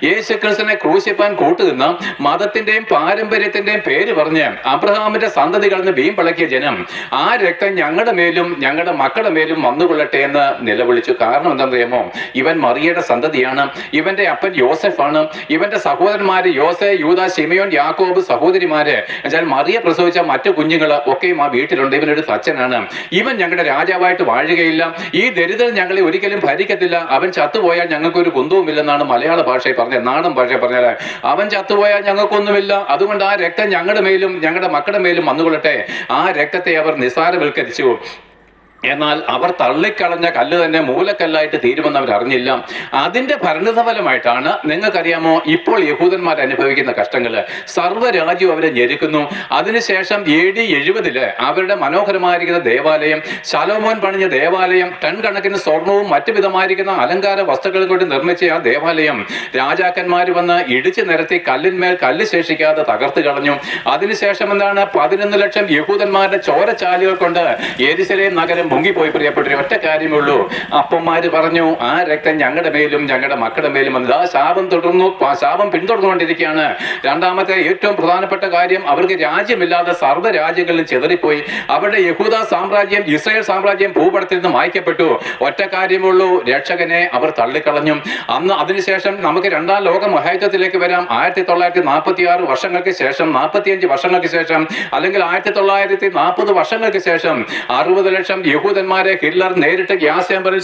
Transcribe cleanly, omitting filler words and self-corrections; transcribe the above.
യേശു ക്രിസ്തുവിനെ ക്രൂശിപ്പാൻ കൂട്ടുനിന്ന മതത്തിന്റെയും പാരമ്പര്യത്തിന്റെയും പേര് പറഞ്ഞ് അബ്രഹാമിന്റെ സന്തതികളിൽ നിന്ന് വീമ്പിളക്കിയ ജനം ആ രക്തം ഞങ്ങളുടെ മേലും ഞങ്ങളുടെ മക്കളുടെ മേലും വന്നുകൊള്ളട്ടെ എന്ന് നിലവിളിച്ചു. കാരണം എന്താണെന്നറിയാമോ? ഇവൻ മറിയയുടെ സന്തതിയാണ്, ഇവന്റെ അപ്പൻ യോസെഫാണ്, ഇവന്റെ സഹോദരന്മാര് യോസെ, യൂദാ, ശിമയോൻ, യാക്കോബ്, സഹോദരിമാര് എന്നാൽ മറിയ പ്രസവിച്ച മറ്റു കുഞ്ഞുങ്ങൾ ഒക്കെയും ആ വീട്ടിലുണ്ട്. ഇവനൊരു തച്ചനാണ്, ഇവൻ ഞങ്ങളുടെ രാജാവായിട്ട് വാഴുകയില്ല, ഈ ദരിദ്രൻ ഞങ്ങളെ ഒരിക്കലും ഭരിക്കത്തില്ല, അവൻ ചത്തുപോയാൽ ഞങ്ങൾക്കൊരു കുന്തവുമില്ലെന്നാണ് മലയാള ഭാഷയിൽ പറഞ്ഞത്. നാടൻ ഭാഷയിൽ പറഞ്ഞാൽ അവൻ ചത്തുപോയാൽ ഞങ്ങൾക്കൊന്നുമില്ല, അതുകൊണ്ട് ആ രക്തം ഞങ്ങളുടെ മേലും ഞങ്ങളുടെ മക്കളുടെ മേലും വന്നുകൊള്ളട്ടെ. ആ രക്തത്തെ അവർ നിസാരവൽക്കരിച്ചു. എന്നാൽ അവർ തള്ളിക്കളഞ്ഞ കല്ല് തന്നെ മൂലക്കല്ലായിട്ട് തീരുമെന്ന് അവർ അറിഞ്ഞില്ല. അതിന്റെ പരിണിതഫലമായിട്ടാണ് നിങ്ങൾക്കറിയാമോ ഇപ്പോൾ യഹൂദന്മാർ അനുഭവിക്കുന്ന കഷ്ടങ്ങൾ. സർവ്വരാജ്യവും അവരെ ഞെരുക്കുന്നു. അതിനുശേഷം AD 70 അവരുടെ മനോഹരമായിരിക്കുന്ന ദേവാലയം, ശലോമോൻ പണിഞ്ഞ ദേവാലയം, ടൺ കണക്കിന് സ്വർണവും മറ്റു വിധമായിരിക്കുന്ന അലങ്കാര വസ്തുക്കൾ കൊണ്ട് നിർമ്മിച്ച ആ ദേവാലയം രാജാക്കന്മാർ വന്ന് ഇടിച്ചു നിരത്തി കല്ലിന്മേൽ കല്ല് ശേഷിക്കാതെ തകർത്ത് കളഞ്ഞു. അതിനുശേഷം എന്താണ്? 11 ലക്ഷം യഹൂദന്മാരുടെ ചോരച്ചാലുകൾ കൊണ്ട് യെരുശലേം നഗരം മുങ്ങിപ്പോയി. പ്രിയപ്പെട്ട ഒറ്റ കാര്യമേ ഉള്ളൂ, അപ്പന്മാര് പറഞ്ഞു ആ രക്തം ഞങ്ങളുടെ മേലും ഞങ്ങളുടെ മക്കളുടെ മേലും വന്നത്. ആ ശാപം പിന്തുടർന്നുകൊണ്ടിരിക്കുകയാണ്. രണ്ടാമത്തെ ഏറ്റവും പ്രധാനപ്പെട്ട കാര്യം, അവർക്ക് രാജ്യമില്ലാതെ സർവ്വ രാജ്യങ്ങളിലും ചെതറിപ്പോയി. അവരുടെ യഹൂദ സാമ്രാജ്യം, ഇസ്രായേൽ സാമ്രാജ്യം ഭൂപടത്തിൽ നിന്ന് മായ്ക്കപ്പെട്ടു. ഒറ്റ കാര്യമുള്ളൂ, രക്ഷകനെ അവർ തള്ളിക്കളഞ്ഞു. അതിനുശേഷം നമുക്ക് രണ്ടാം ലോക മഹായുദ്ധത്തിലേക്ക് വരാം. 1946 വർഷങ്ങൾക്ക് ശേഷം, 45 വർഷങ്ങൾക്ക് ശേഷം, അല്ലെങ്കിൽ 1940 വർഷങ്ങൾക്ക് ശേഷം 60 ലക്ഷം യഹൂദന്മാരെ ഹിറ്റ്ലർ നേരിട്ട് ഗ്യാസ് ചേമ്പറിൽ